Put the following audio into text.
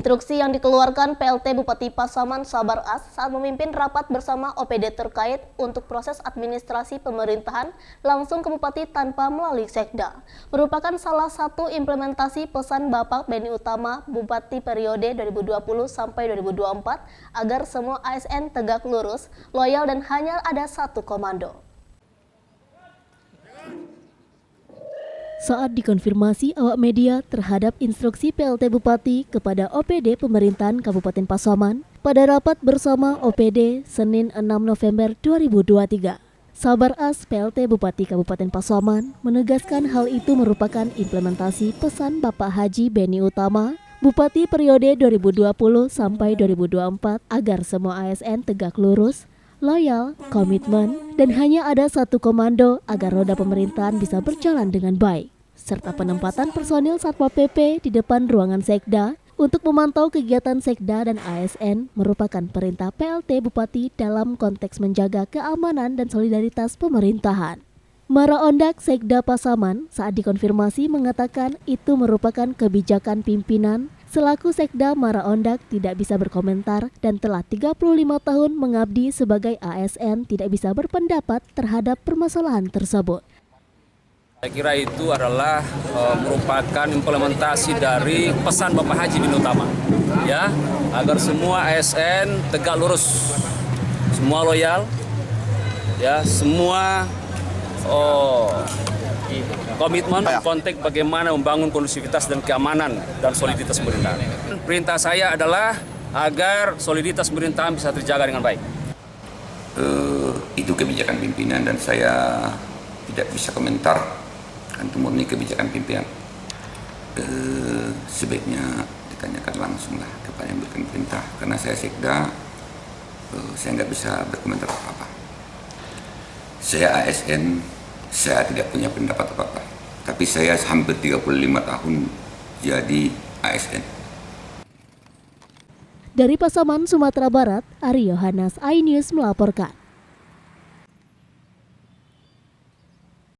Instruksi yang dikeluarkan PLT Bupati Pasaman Sabar As saat memimpin rapat bersama OPD terkait untuk proses administrasi pemerintahan langsung ke Bupati tanpa melalui Sekda merupakan salah satu implementasi pesan Bapak Beni Utama Bupati periode 2020 sampai 2024 agar semua ASN tegak lurus, loyal dan hanya ada satu komando. Saat dikonfirmasi awak media terhadap instruksi PLT Bupati kepada OPD Pemerintahan Kabupaten Pasaman pada rapat bersama OPD Senin 6 November 2023. Sabar As PLT Bupati Kabupaten Pasaman menegaskan hal itu merupakan implementasi pesan Bapak Haji Beni Utama, Bupati periode 2020 sampai 2024 agar semua ASN tegak lurus, loyal, komitmen, dan hanya ada satu komando agar roda pemerintahan bisa berjalan dengan baik, serta penempatan personil Satpol PP di depan ruangan Sekda untuk memantau kegiatan Sekda dan ASN merupakan perintah PLT Bupati dalam konteks menjaga keamanan dan solidaritas pemerintahan. Mara Ondak Sekda Pasaman saat dikonfirmasi mengatakan itu merupakan kebijakan pimpinan. Selaku Sekda, Mara Ondak tidak bisa berkomentar dan telah 35 tahun mengabdi sebagai ASN tidak bisa berpendapat terhadap permasalahan tersebut. Saya kira itu adalah merupakan implementasi dari pesan Bapak Haji Beni Utama, ya, agar semua ASN tegak lurus, semua loyal, ya, semua komitmen konteks bagaimana membangun kondusivitas dan keamanan dan soliditas pemerintahan. Perintah saya adalah agar soliditas pemerintahan bisa terjaga dengan baik. Itu kebijakan pimpinan dan saya tidak bisa komentar, kan itu murni kebijakan pimpinan. Sebaiknya ditanyakan langsung lah kepada yang berikan perintah, karena saya Sekda, saya nggak bisa berkomentar apa-apa. Saya ASN, saya tidak punya pendapat apa-apa, tapi saya hampir 35 tahun jadi ASN. Dari Pasaman, Sumatera Barat, Ari Yohanes, iNews melaporkan.